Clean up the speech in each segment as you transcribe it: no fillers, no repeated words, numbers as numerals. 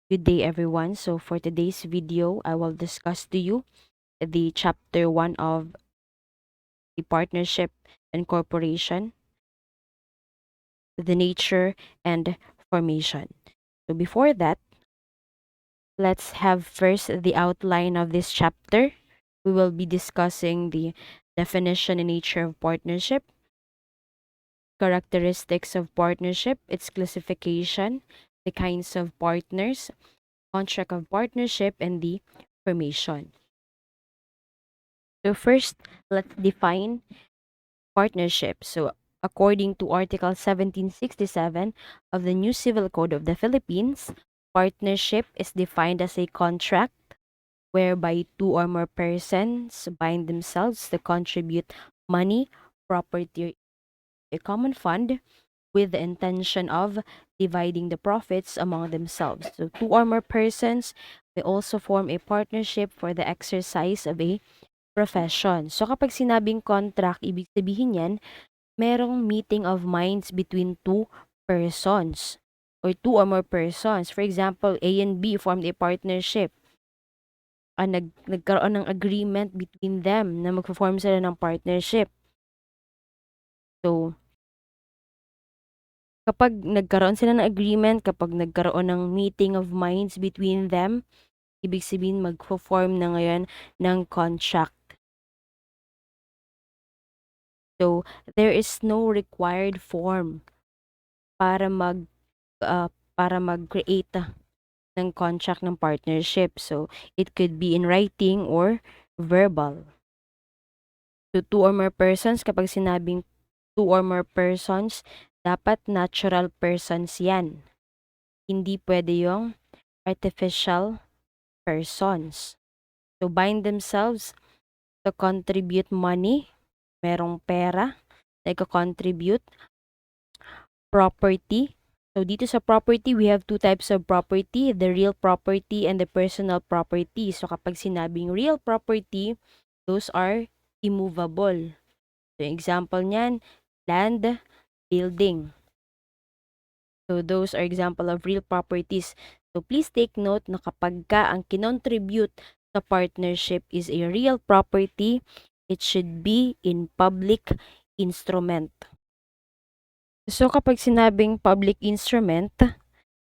Good day, everyone. So, for today's video, I will discuss to you the chapter 1 of the partnership and corporation, the nature and formation. So, before that, let's have first the outline of this chapter. We will be discussing the definition and nature of partnership, characteristics of partnership, its classification, the kinds of partners, contract of partnership, and the formation. So first, let's define partnership. So according to Article 1767 of the New Civil Code of the Philippines, partnership is defined as a contract whereby two or more persons bind themselves to contribute money, property, or a common fund with the intention of dividing the profits among themselves. So two or more persons may also form a partnership for the exercise of a profession. So kapag sinabing contract, ibig sabihin yan, merong meeting of minds between two persons or two or more persons. For example, A and B formed a partnership. Nagkaroon ng agreement between them na magpo-form sila ng partnership. So, kapag nagkaroon sila ng agreement, kapag nagkaroon ng meeting of minds between them, ibig sabihin magpo-form na ngayon ng contract. So, there is no required form para mag-create ng contract ng partnership. So, it could be in writing or verbal. So, two or more persons, kapag sinabing two or more persons, dapat natural persons yan. Hindi pwede yung artificial persons. So, bind themselves to contribute money. Merong pera na i-contribute. Property. So, dito sa property, we have two types of property, the real property and the personal property. So, kapag sinabing real property, those are immovable. So, example niyan, land, building. So, those are example of real properties. So, please take note na kapag ka ang kinontribute sa partnership is a real property, it should be in public instrument. So, kapag sinabing public instrument,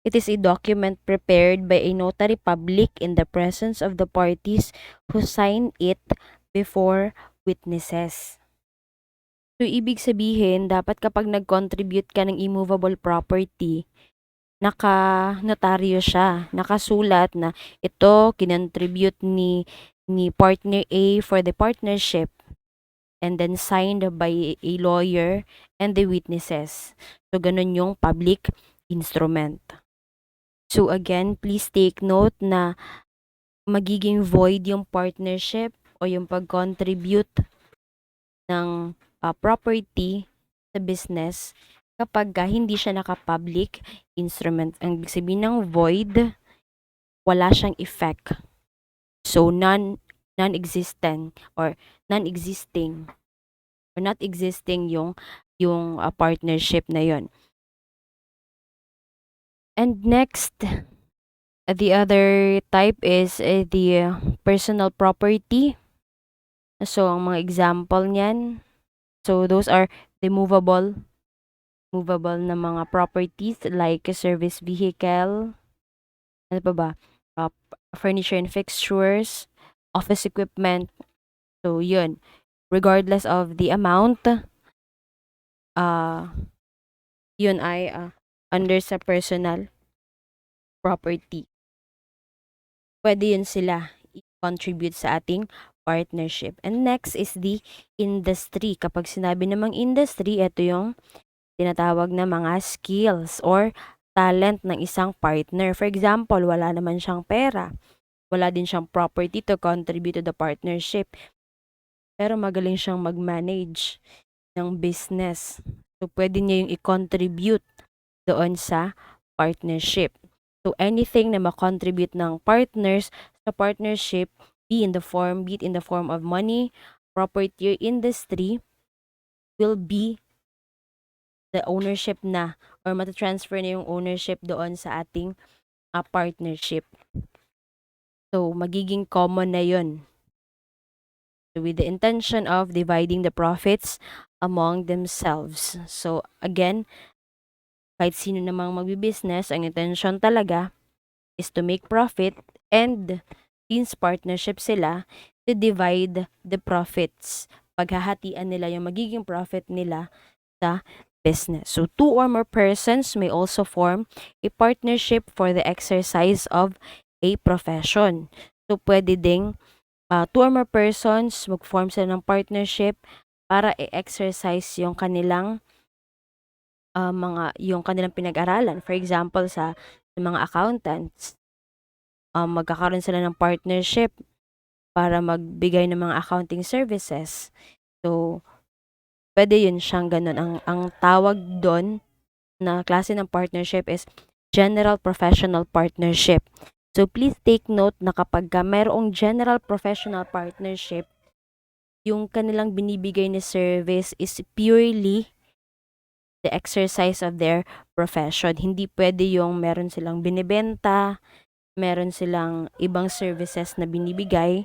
it is a document prepared by a notary public in the presence of the parties who sign it before witnesses. So, ibig sabihin, dapat kapag nag-contribute ka ng immovable property, naka-notaryo siya, nakasulat na ito kinontribute ni partner A for the partnership and then signed by a lawyer and the witnesses. So, ganun yung public instrument. So, again, please take note na magiging void yung partnership o yung pag-contribute ng property sa business kapag hindi siya naka-public instrument. Ang ibig sabihin ng void, wala siyang effect. So, non-existent or non-existing or not existing yung partnership na yon. And next, the other type is the personal property. So, ang mga example niyan, so those are the movable na mga properties like a service vehicle, ano pa ba? Furniture and fixtures, office equipment. So, yun. Regardless of the amount, yun ay under sa personal property. Pwede yun sila i-contribute sa ating partnership. And next is the industry. Kapag sinabi namang industry, ito yung tinatawag na mga skills or talent ng isang partner. For example, wala naman siyang pera. Wala din siyang property to contribute to the partnership. Pero magaling siyang mag-manage ng business. So, pwede niya yung i-contribute doon sa partnership. So, anything na ma-contribute ng partners sa partnership, be it in the form of money, property, or industry, will be the ownership na or matatransfer na yung ownership doon sa ating partnership. So, magiging common na yun. So, with the intention of dividing the profits among themselves. So, again, kahit sino namang magbibusiness, ang intention talaga is to make profit, and since partnership sila, to divide the profits. Paghahatian nila yung magiging profit nila sa business. So, two or more persons may also form a partnership for the exercise of a profession. So, pwede ding two or more persons mag-form sila ng partnership para i-exercise yung kanilang yung kanilang pinag-aralan. For example, sa mga accountants, magkakaroon sila ng partnership para magbigay ng mga accounting services. So, pwede yun siyang ganun. Ang tawag doon na klase ng partnership is general professional partnership. So, please take note na kapag mayroong general professional partnership, yung kanilang binibigay na service is purely the exercise of their profession. Hindi pwede yung meron silang binibenta, meron silang ibang services na binibigay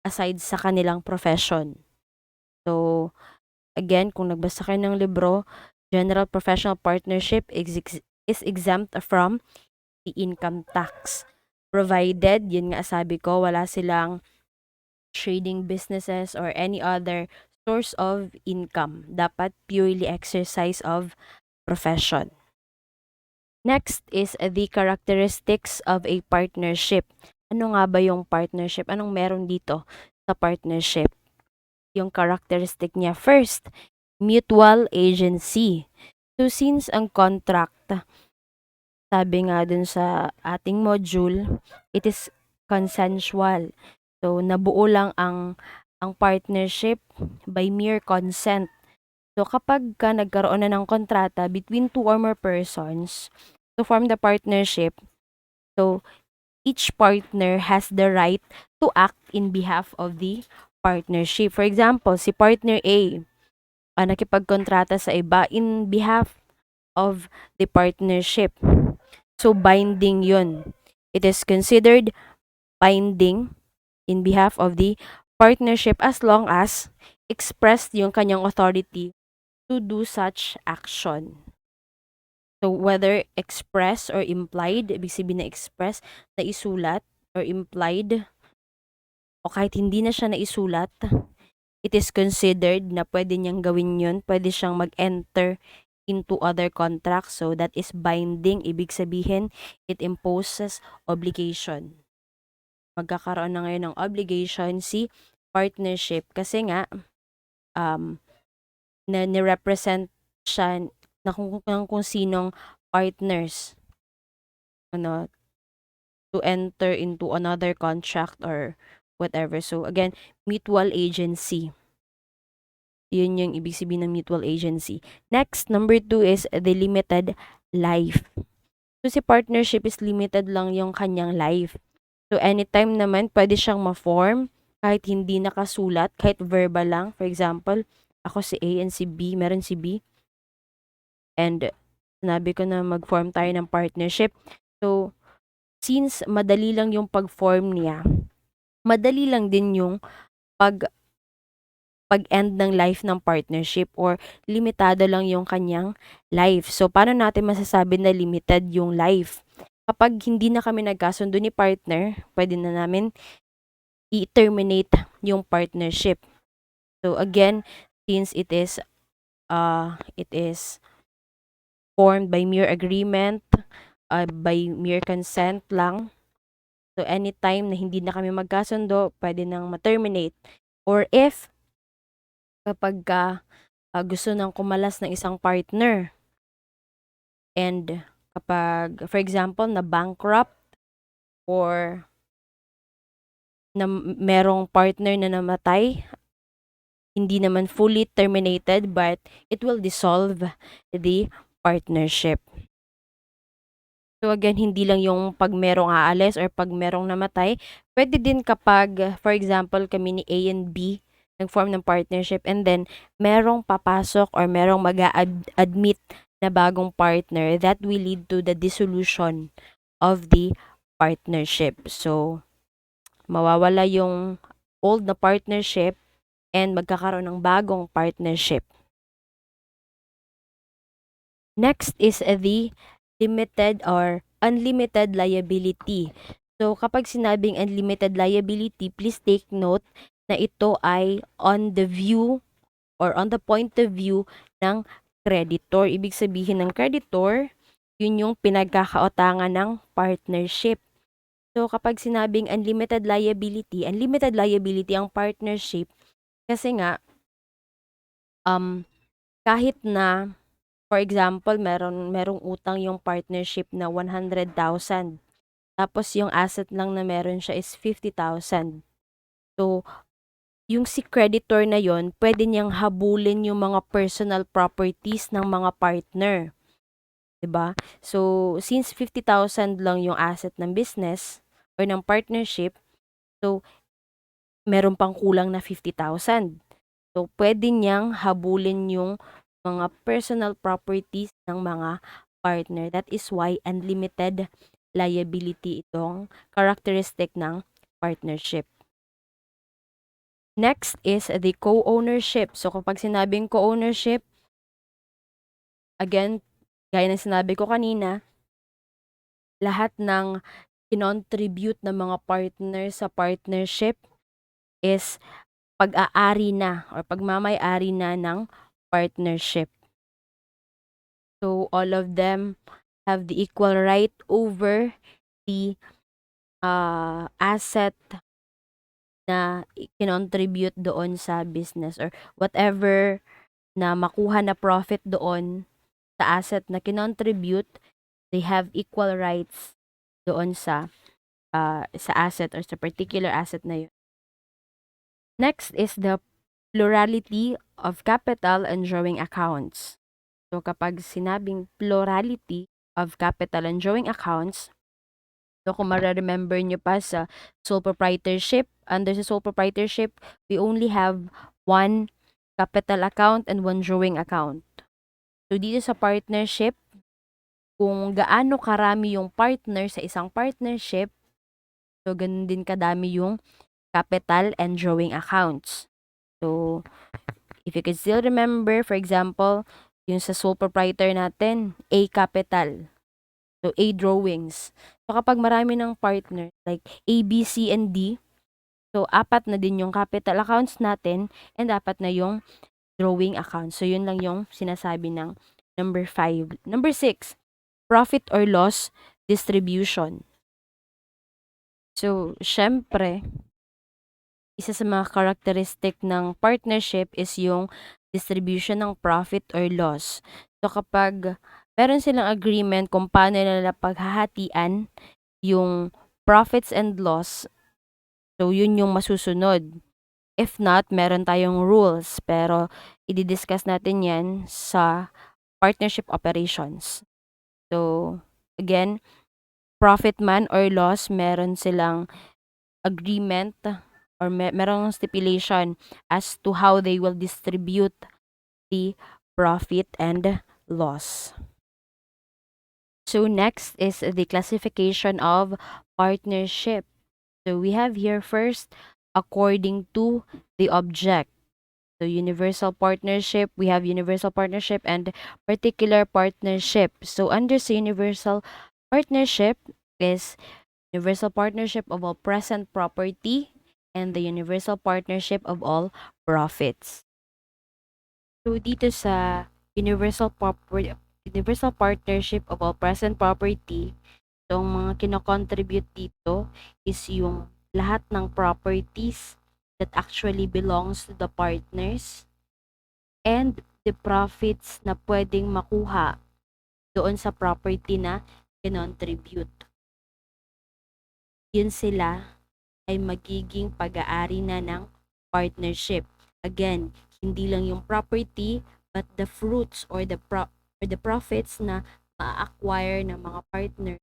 aside sa kanilang profession. So, again, kung nagbasa kayo ng libro, General Professional Partnership is exempt from the income tax. Provided, yun nga sabi ko, wala silang trading businesses or any other source of income. Dapat purely exercise of profession. Next is the characteristics of a partnership. Ano nga ba yung partnership? Anong meron dito sa partnership? Yung characteristic niya. First, mutual agency. So, since ang contract, sabi nga dun sa ating module, it is consensual. So, nabuo lang ang partnership by mere consent. So, kapag nagkaroon na ng kontrata between two or more persons to form the partnership, so, each partner has the right to act in behalf of the partnership. For example, si partner A, nakipagkontrata sa iba in behalf of the partnership. So, binding yun. It is considered binding in behalf of the partnership as long as expressed yung kanyang authority to do such action. So, whether express or implied, ibig sabihin na express, na isulat, or implied, o kahit hindi na siya naisulat, it is considered na pwede niyang gawin yun, pwede siyang mag-enter into other contracts. So, that is binding. Ibig sabihin, it imposes obligation. Magkakaroon na ngayon ng obligation si partnership kasi nga, na ni-represent siya na kung sinong partners to enter into another contract or whatever. So again, mutual agency. Yun yung ibig sabihin ng mutual agency. Next, number 2 is the limited life. So si partnership is limited lang yung kanyang life. So anytime naman pwede siyang ma-form kahit hindi nakasulat, kahit verbal lang. For example, ako si A and si B, meron si B. And sinabi ko na mag-form tayo ng partnership. So, since madali lang yung pag-form niya, madali lang din yung pag-end ng life ng partnership or limitado lang yung kanyang life. So, paano natin masasabi na limited yung life? Kapag hindi na kami nagkasundo ni partner, pwede na namin i-terminate yung partnership. So, again, since it is formed by mere agreement, by mere consent lang. So, anytime na hindi na kami magkasundo, pwede nang ma-terminate. Or if, kapag gusto nang kumalas ng isang partner, and kapag, for example, na bankrupt, or na merong partner na namatay, hindi naman fully terminated, but it will dissolve the partnership. So again, hindi lang yung pag merong aalis or pag merong namatay. Pwede din kapag, for example, kami ni A and B nag-form ng partnership and then merong papasok or merong mag-admit na bagong partner, that will lead to the dissolution of the partnership. So, mawawala yung old na partnership and magkakaroon ng bagong partnership. Next is the limited or unlimited liability. So, kapag sinabing unlimited liability, please take note na ito ay on the view or on the point of view ng creditor. Ibig sabihin ng creditor, yun yung pinagkakaotangan ng partnership. So, kapag sinabing unlimited liability ang partnership kasi nga, kahit na, for example, merong utang yung partnership na 100,000. Tapos yung asset lang na meron siya is 50,000. So, yung si creditor na yon, pwede niyang habulin yung mga personal properties ng mga partner. 'Di ba? So, since 50,000 lang yung asset ng business or ng partnership, so meron pang kulang na 50,000. So, pwede niyang habulin yung mga personal properties ng mga partner. That is why unlimited liability itong characteristic ng partnership. Next is the co-ownership. So, kapag sinabing co-ownership, again, gaya ng sinabi ko kanina, lahat ng kinontribute ng mga partner sa partnership is pag-aari na or pagmamay-ari na ng partnership. So, all of them have the equal right over the asset na kinontribute doon sa business or whatever na makuha na profit doon sa asset na kinontribute, they have equal rights doon sa asset or sa particular asset na yun. Next is the plurality of capital and drawing accounts. So, kapag sinabing plurality of capital and drawing accounts, so kung remember nyo pa sa sole proprietorship, under sa sole proprietorship, we only have one capital account and one drawing account. So, dito sa partnership, kung gaano karami yung partner sa isang partnership, so ganun din kadami yung capital and drawing accounts. So, if you can still remember, for example, yung sa sole proprietor natin, A capital. So, A drawings. So, kapag marami ng partner, like A, B, C, and D, so, 4 na din yung capital accounts natin and 4 na yung drawing accounts. So, yun lang yung sinasabi ng number 5. Number 6, profit or loss distribution. So, syempre, isa sa mga characteristic ng partnership is yung distribution ng profit or loss. So, kapag meron silang agreement kung paano nila paghahatian yung profits and loss, so yun yung masusunod. If not, meron tayong rules, pero i-discuss natin yan sa partnership operations. So, again, profit man or loss, meron silang agreement or merong stipulation as to how they will distribute the profit and loss. So next is the classification of partnership. So we have here first, according to the object. So universal partnership, we have universal partnership and particular partnership. So under sa universal partnership is universal partnership of all present property and the universal partnership of all profits. So dito sa universal partnership of all present property, so ang mga kino-contribute dito is yung lahat ng properties that actually belongs to the partners and the profits na pwedeng makuha doon sa property na kinontribute. Yun sila ay magiging pag-aari na ng partnership. Again, hindi lang yung property but the fruits or the profits na ma-acquire ng mga partner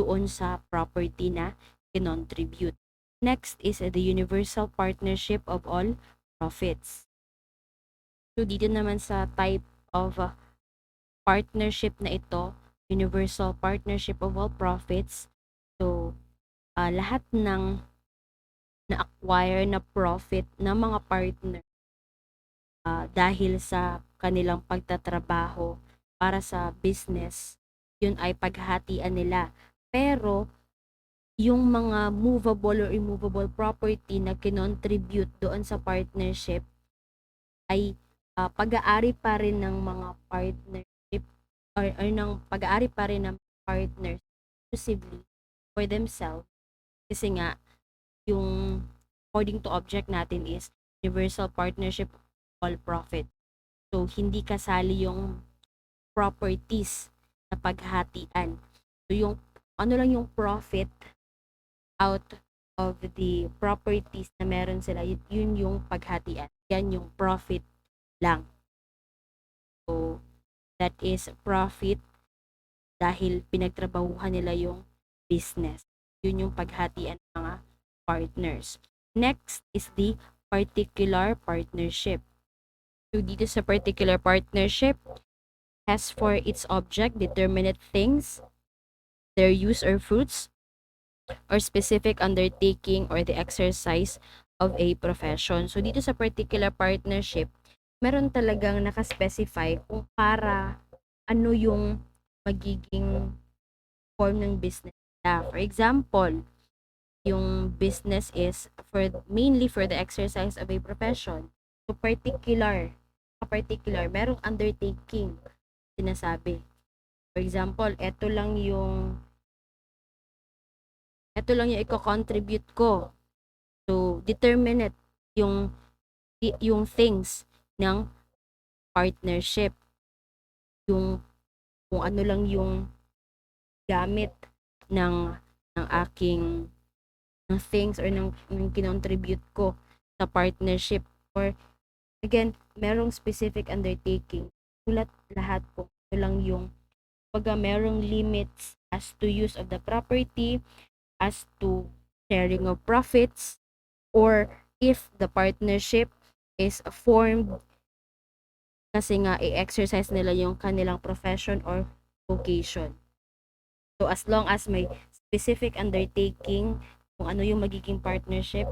doon sa property na kinontribute. Next is the universal partnership of all profits. So dito naman sa type of partnership na ito, universal partnership of all profits. So, lahat ng na-acquire na profit ng mga partner dahil sa kanilang pagtatrabaho para sa business, yun ay paghahatian nila. Pero yung mga movable or immovable property na kinontribute doon sa partnership ay pag-aari pa rin ng mga partnership or ng pag-aari pa rin ng partners exclusively for themselves kasi nga yung according to object natin is universal partnership all profit. So, hindi kasali yung properties na paghatian. So, yung ano lang yung profit out of the properties na meron sila, yun yung paghatian. Yan yung profit lang. So, that is profit dahil pinagtrabahuhan nila yung business. Yun yung paghatian ng mga partners. Next is the particular partnership. So, dito sa particular partnership, has for its object determinate things, their use or fruits, or specific undertaking or the exercise of a profession. So, dito sa particular partnership, meron talagang nakaspecify kung para ano yung magiging form ng business nila. For example, yung business is mainly for the exercise of a profession. So, particular, merong undertaking sinasabi. For example, ito lang yung i-contribute ko. So, determinate yung things ng partnership. Yung kung ano lang yung gamit ng aking ng things or ng kinontribute ko sa partnership, or again merong specific undertaking, sulat lahat po. Ito lang yung merong limits as to use of the property, as to sharing of profits, or if the partnership is formed kasi nga i-exercise nila yung kanilang profession or vocation. So, as long as may specific undertaking kung ano yung magiging partnership,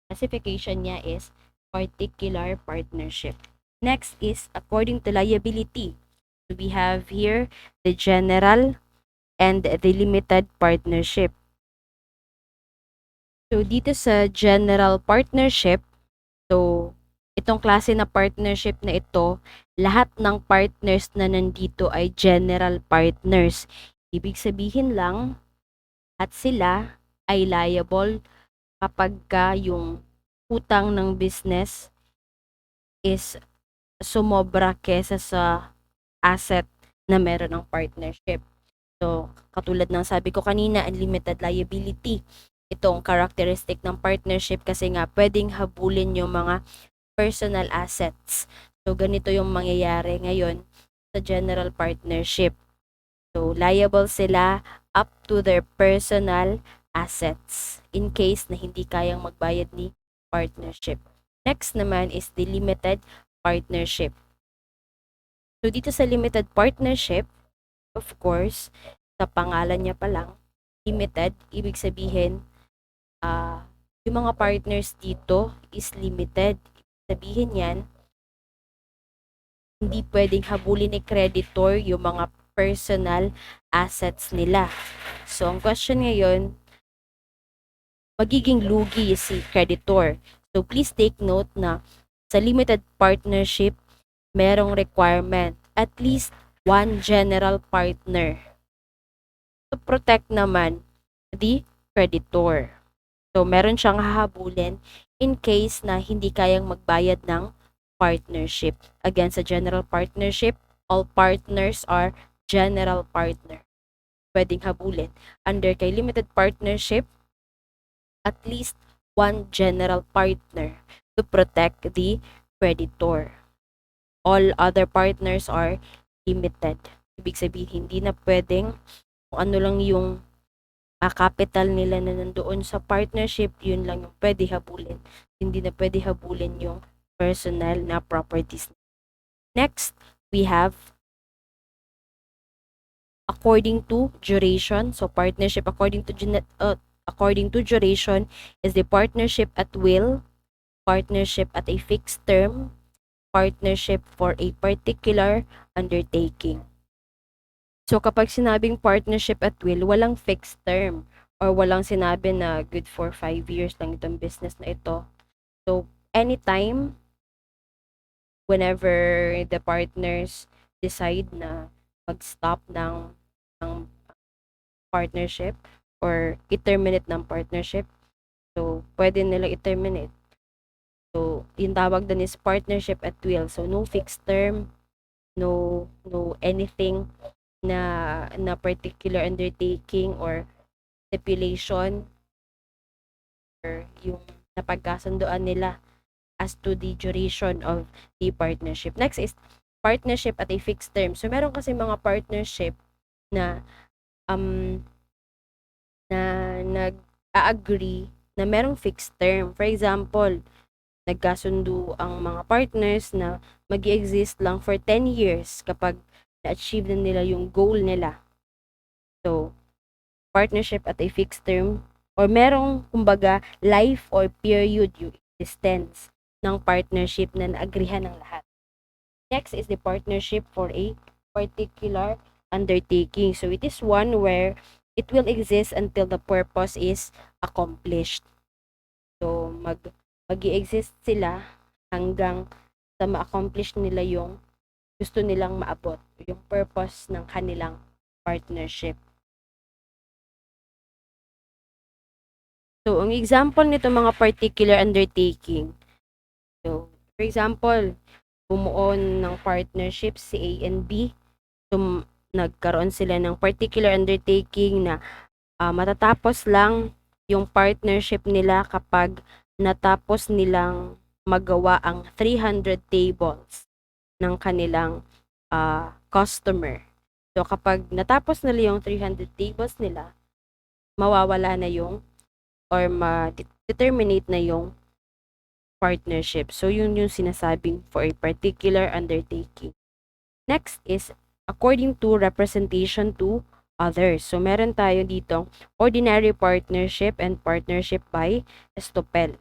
classification niya is particular partnership. Next is according to liability. So, we have here the general and the limited partnership. So, dito sa general partnership, so, itong klase na partnership na ito, lahat ng partners na nandito ay general partners. Ibig sabihin lang, at sila ay liable kapag yung utang ng business is sumobra kesa sa asset na meron ng partnership. So, katulad ng sabi ko kanina, unlimited liability. Itong characteristic ng partnership kasi nga pwedeng habulin yung mga personal assets. So, ganito yung mangyayari ngayon sa general partnership. So, liable sila up to their personal assets in case na hindi kayang magbayad ni partnership. Next naman is the limited partnership. So, dito sa limited partnership, of course, sa pangalan niya pa lang, limited, ibig sabihin, yung mga partners dito is limited. Ibig sabihin yan, hindi pwedeng habulin ni creditor yung mga personal assets nila. So, ang question ngayon, magiging lugi si creditor. So, please take note na sa limited partnership, merong requirement at least one general partner to protect naman the creditor. So, meron siyang hahabulin in case na hindi kayang magbayad ng partnership. Again, sa general partnership, all partners are general partner. Pwedeng habulin. Under kay limited partnership, at least one general partner to protect the creditor. All other partners are limited. Ibig sabihin, hindi na pwedeng kung ano lang yung capital nila na nandoon sa partnership, yun lang yung pwede habulin. Hindi na pwede habulin yung personal na properties. Next, we have according to duration. So partnership according to duration is the partnership at will, partnership at a fixed term, partnership for a particular undertaking. So kapag sinabing partnership at will, walang fixed term or walang sinabi na good for 5 years lang itong business na ito. So anytime, whenever the partners decide na mag-stop ng partnership or i-terminate ng partnership, so pwede nilang i-terminate. So yung tawag doon is partnership at will. So no fixed term, no anything na particular undertaking or stipulation or yung napagkasunduan nila as to the duration of the partnership. Next is partnership at a fixed term. So meron kasi mga partnership na um na nag-a-agree na merong fixed term. For example, nagkasundo ang mga partners na mag-exist lang for 10 years kapag na-achieve na nila yung goal nila. So, partnership at a fixed term or merong kumbaga life or period yung existence ng partnership na naagrihan ng lahat. Next is the partnership for a particular undertaking. So it is one where it will exist until the purpose is accomplished. So mag-i-exist sila hanggang sa ma-accomplish nila yung gusto nilang maabot, yung purpose ng kanilang partnership. So, ang example nito mga particular undertaking. So, for example, bumuo ng partnership si A and B. So, nagkaroon sila ng particular undertaking na matatapos lang yung partnership nila kapag natapos nilang magawa ang 300 tables ng kanilang customer. So, kapag natapos nila yung 300 tables nila, mawawala na yung or ma-determinate na yung partnership. So, yun yung sinasabing for a particular undertaking. Next is according to representation to others. So, meron tayo dito ordinary partnership and partnership by estoppel.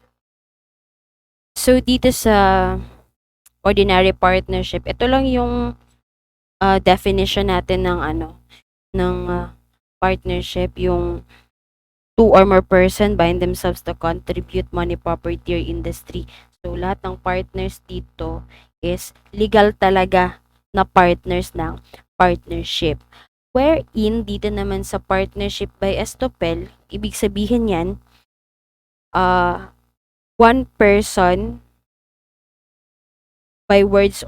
So, dito sa ordinary partnership, ito lang yung definition natin ng partnership, yung two or more person bind themselves to contribute money, property, or industry. So, lahat ng partners dito is legal talaga na partners ng partnership. Wherein, dito naman sa partnership by estoppel, ibig sabihin yan, one person by words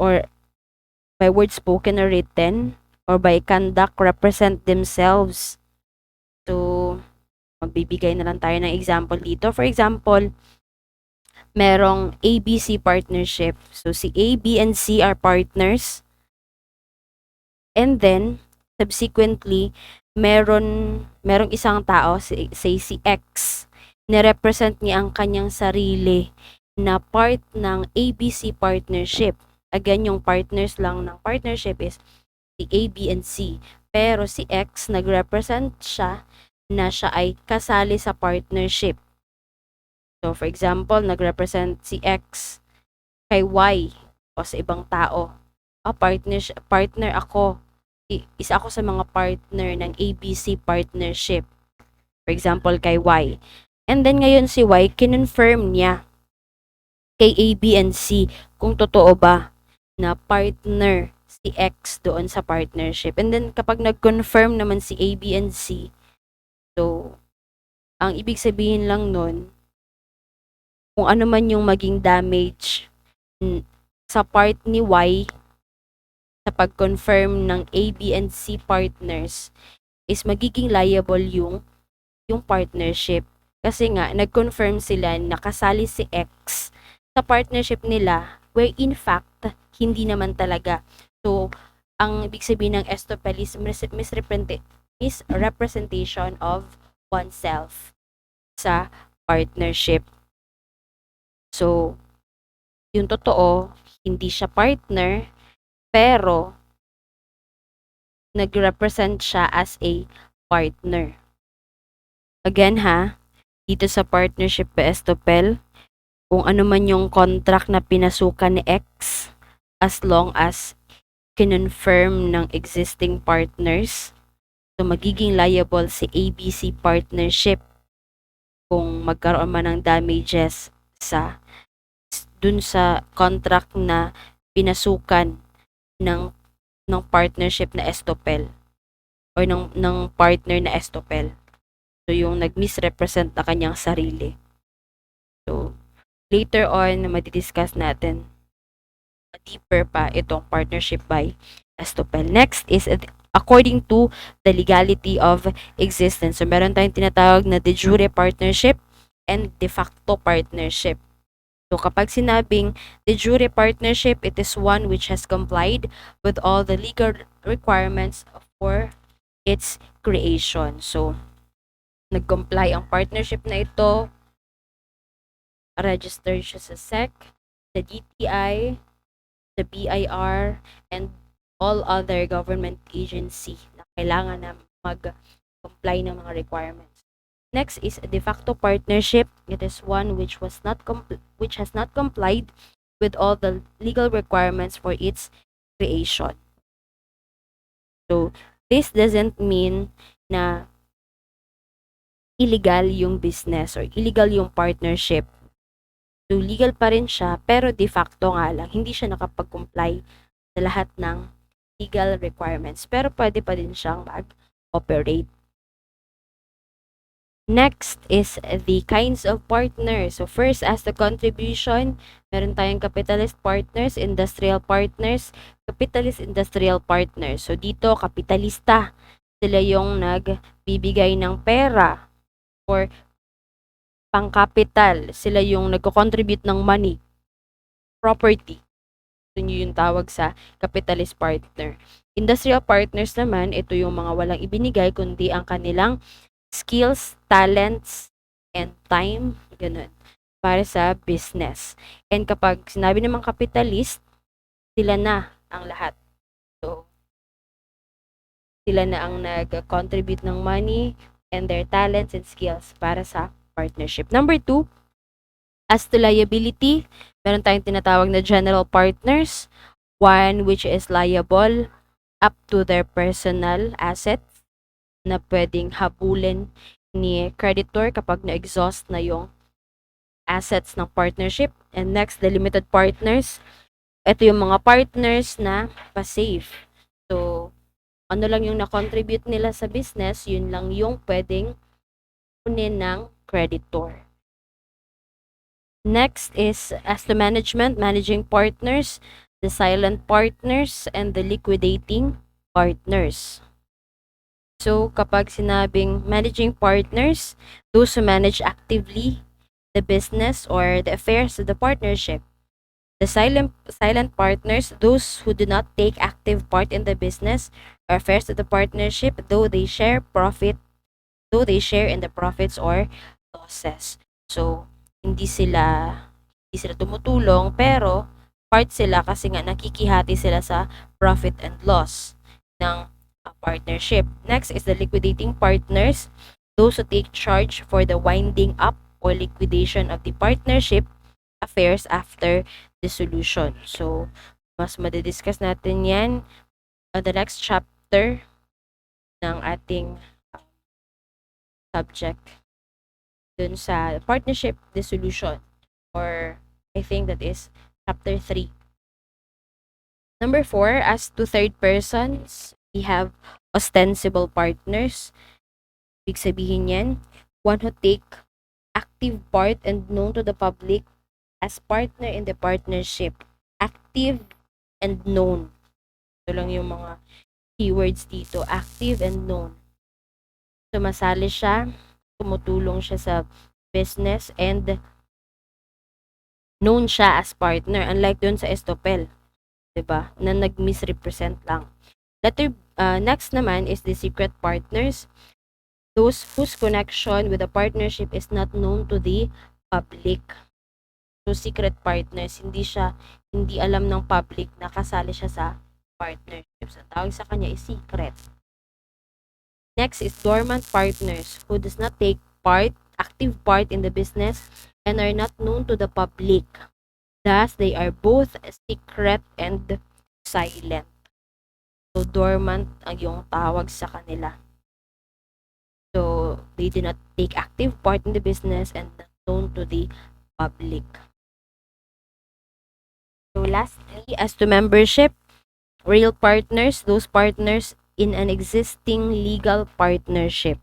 spoken or written or by conduct represent themselves. So, magbibigay na lang tayo ng example dito. For example, merong ABC partnership. So, si A, B, and C are partners. And then, subsequently, merong isang tao, say si X, nirepresent niya ang kanyang sarili na part ng ABC partnership. Again, yung partners lang ng partnership is si A, B, and C. Pero si X, nagrepresent siya na siya ay kasali sa partnership. So, for example, nagrepresent si X kay Y o sa ibang tao. Partner ako. Isa ako sa mga partner ng ABC partnership. For example, kay Y. And then ngayon si Y, kinonfirm niya kay A, B, and C kung totoo ba na partner si X doon sa partnership. And then kapag nag-confirm naman si A, B, and C, so, ang ibig sabihin lang nun, kung ano man yung maging damage sa part ni Y sa pag-confirm ng A, B, and C partners is magiging liable yung partnership. Kasi nga, nag-confirm sila na kasali si X sa partnership nila where in fact, hindi naman talaga. So, ang ibig sabihin ng estoppel is misrepresentation of oneself sa partnership. So, yung totoo, hindi siya partner, pero nag-represent siya as a partner. Again ha, dito sa partnership by Estopel, kung ano man yung contract na pinasukan ni X, as long as kinonfirm ng existing partners, so magiging liable si ABC partnership kung magkaroon man ng damages sa dun sa contract na pinasukan ng partnership na Estopel or ng partner na Estopel. So yung nag-misrepresent na kanyang sarili. So later on madidiscuss natin deeper pa itong partnership by Estopel. Next is according to the legality of existence. So meron tayong tinatawag na de jure partnership and de facto partnership. So kapag sinabing de jure partnership, it is one which has complied with all the legal requirements for its creation. So nag-comply ang partnership na ito, registered siya sa SEC, sa DTI, sa BIR, and all other government agency na kailangan na mag-comply ng mga requirements. Next is a de facto partnership. It is one which has not complied with all the legal requirements for its creation. So this doesn't mean na illegal yung business or illegal yung partnership. So legal pa rin siya, pero de facto nga lang, hindi siya nakapag-comply sa lahat ng legal requirements. Pero pwede pa din siyang mag-operate. Next is the kinds of partners. So first, as the contribution, meron tayong capitalist partners, industrial partners, capitalist industrial partners. So dito, kapitalista. Sila yung nagbibigay ng pera or pang-capital. Sila yung nagko-contribute ng money, property. Ito yung tawag sa capitalist partner. Industrial partners naman, ito yung mga walang ibinigay kundi ang kanilang skills, talents, and time, ganun, para sa business. And kapag sinabi namang capitalist, sila na ang lahat. So, sila na ang nag-contribute ng money and their talents and skills para sa partnership. Number 2, as to liability, meron tayong tinatawag na general partners, one which is liable up to their personal assets na pwedeng habulin ni creditor kapag na-exhaust na yung assets ng partnership. And next, the limited partners. Ito yung mga partners na pa-safe. So, ano lang yung na-contribute nila sa business, yun lang yung pwedeng kunin ng creditor. Next is as to management, managing partners, the silent partners, and the liquidating partners. So, kapag sinabing managing partners, those who manage actively the business or the affairs of the partnership. The silent partners, those who do not take active part in the business or affairs of the partnership, though they share in the profits or losses. So, hindi sila tumutulong, pero part sila kasi nga nakikihati sila sa profit and loss ng partnership. Next is the liquidating partners, those who take charge for the winding up or liquidation of the partnership affairs after dissolution. So, mas madidiscuss natin yan on the next chapter ng ating subject dun sa partnership dissolution, or I think that is chapter 3. Number 4, as to third persons, we have ostensible partners. Ibig sabihin yan, one who take active part and known to the public as partner in the partnership. Active and known. Ito lang yung mga keywords dito. Active and known. Sumasali siya, tumutulong siya sa business, and known siya as partner. Unlike dun sa Estopel, diba? Na nag-misrepresent lang. Next naman is the secret partners. Those whose connection with the partnership is not known to the public. So, secret partners, hindi alam ng public na kasali siya sa partnerships. Ang tawag sa kanya is secret. Next is dormant partners who does not take active part in the business and are not known to the public. Thus, they are both secret and silent. So, dormant ang yung tawag sa kanila. So, they do not take active part in the business and not known to the public. So, lastly, as to membership, real partners, those partners in an existing legal partnership.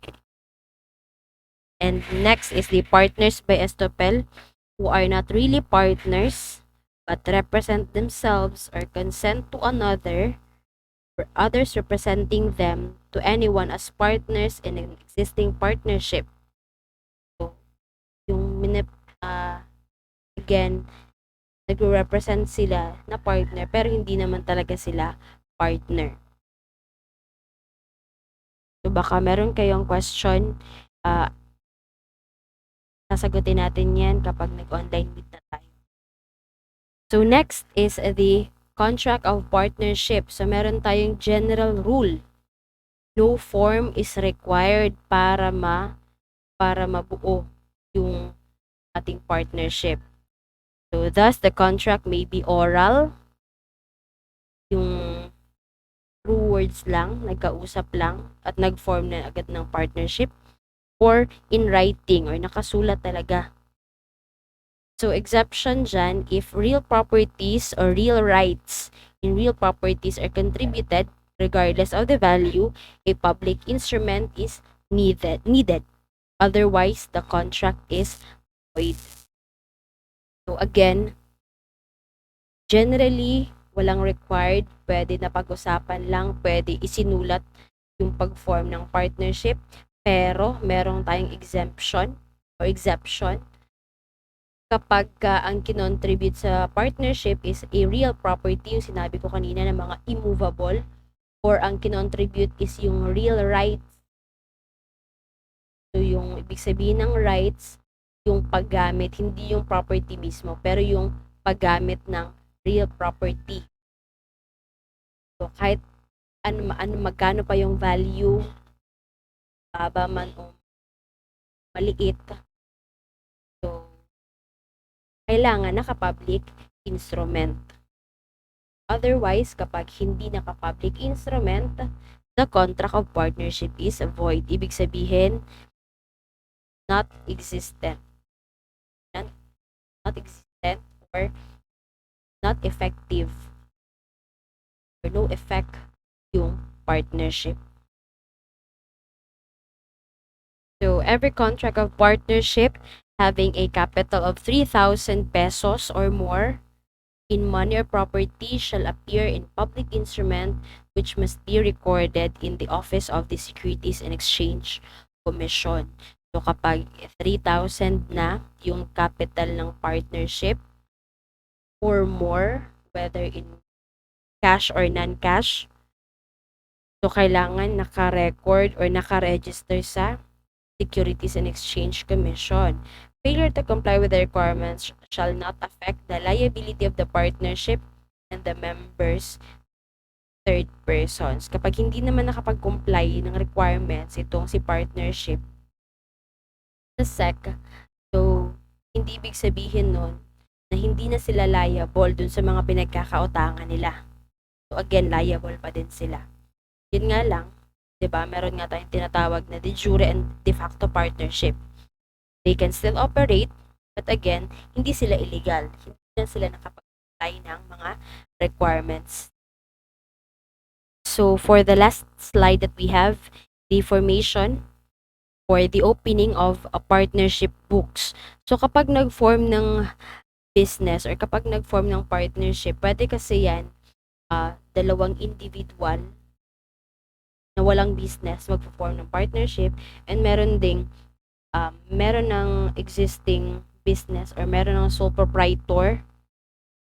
And next is the partners by estoppel, who are not really partners but represent themselves or consent to another or others representing them to anyone as partners in an existing partnership. So, yung again, nagre-represent sila na partner pero hindi naman talaga sila partner. So, baka meron kayong question, sasagutin natin yan kapag nag-online meet na tayo. So, next is the contract of partnership. So, meron tayong general rule. No form is required para mabuo yung ating partnership. So, thus, the contract may be oral, yung through words lang, nagkausap lang, at nag-form na agad ng partnership, or in writing, or nakasulat talaga. So, exception dyan, if real properties or real rights in real properties are contributed, regardless of the value, a public instrument is needed. Otherwise, the contract is void. So, again, generally, walang required, pwede na pag-usapan lang, pwede isinulat yung pag-form ng partnership, pero merong tayong exemption or exception kapag ang kinontribute sa partnership is a real property, yung sinabi ko kanina ng mga immovable, or ang kinontribute is yung real rights. So, yung ibig sabihin ng rights, yung paggamit, hindi yung property mismo, pero yung paggamit ng real property. So, kahit magkano pa yung value, baba man o maliit, so, kailangan naka-public instrument. Otherwise, kapag hindi naka-public instrument, the contract of partnership is void. Ibig sabihin, not existent. Not existent or not effective. Or no effect yung partnership. So, every contract of partnership having a capital of 3,000 pesos or more in money or property shall appear in public instrument which must be recorded in the Office of the Securities and Exchange Commission. So, kapag 3,000 na yung capital ng partnership or more, whether in cash or non-cash, so kailangan naka-record or naka-register sa Securities and Exchange Commission. Failure to comply with the requirements shall not affect the liability of the partnership and the members' third persons. Kapag hindi naman nakapag-comply ng requirements itong si partnership sa SEC, so hindi ibig sabihin nun na hindi na sila liable dun sa mga pinagkakautangan nila. So again, liable pa din sila. Yun nga lang, 'di ba? Meron nga tayong tinatawag na de jure and de facto partnership. They can still operate, but again, hindi sila illegal. Hindi na sila nakapag-apply ng mga requirements. So, for the last slide that we have, the formation or the opening of a partnership books. So, kapag nag-form ng business or kapag nag-form ng partnership, pwede kasi yan, dalawang individual na walang business magpo-form ng partnership, and meron ding meron ng existing business or meron ng sole proprietor,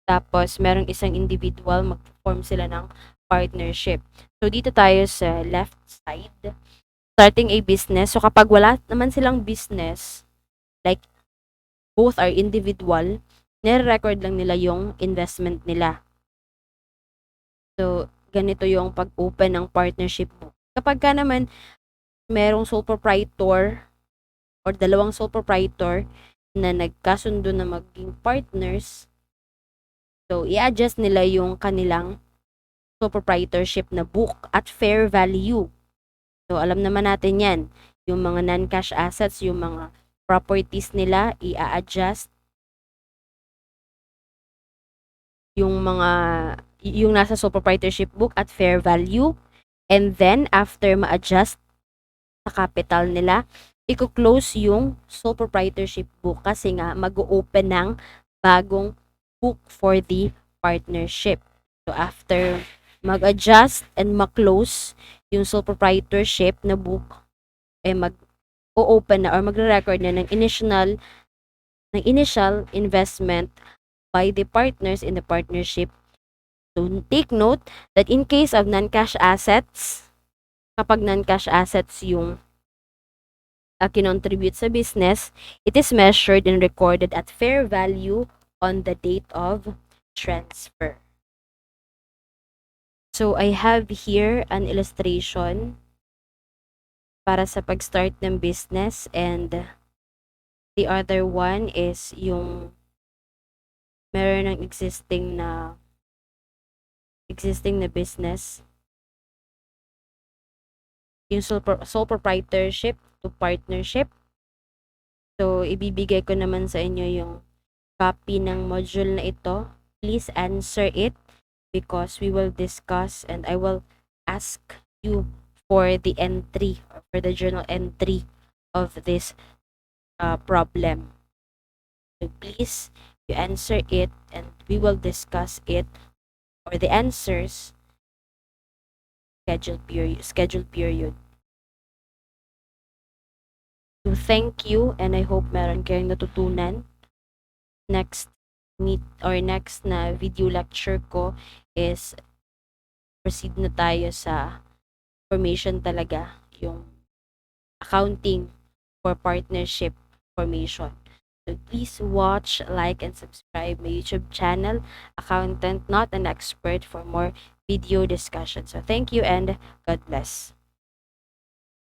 tapos merong isang individual, mag-form sila ng partnership. So, dito tayo sa left side, starting a business. So, kapag wala naman silang business, like both are individual, nire-record lang nila yung investment nila. So, ganito yung pag-open ng partnership book. Kapag ka naman merong sole proprietor or dalawang sole proprietor na nagkasundo na maging partners, so i-adjust nila yung kanilang sole proprietorship na book at fair value. So alam naman natin yan, yung mga non-cash assets, yung mga properties nila, i-adjust yung nasa sole proprietorship book at fair value. And then, after ma-adjust sa capital nila, i-close yung sole proprietorship book kasi nga mag-open ng bagong book for the partnership. So, after mag-adjust and ma-close yung sole proprietorship na book, mag-o-open na or magre-record na ng initial investment by the partners in the partnership. So, take note that in case of non-cash assets, kapag non-cash assets yung kinontribute sa business, it is measured and recorded at fair value on the date of transfer. So, I have here an illustration para sa pag-start ng business, and the other one is yung meron ng existing na business, yung sole proprietorship to partnership. So, ibibigay ko naman sa inyo yung copy ng module na ito. Please answer it because we will discuss and I will ask you for the entry or for the journal entry of this problem. So, please, you answer it and we will discuss it or the answers scheduled period. So, thank you and I hope meron kayong natutunan. Next na video lecture ko is proceed na tayo sa formation talaga, yung accounting for partnership formation. So please watch, like, and subscribe my YouTube channel, Accountant Not an Expert, for more video discussion. So thank you and God bless.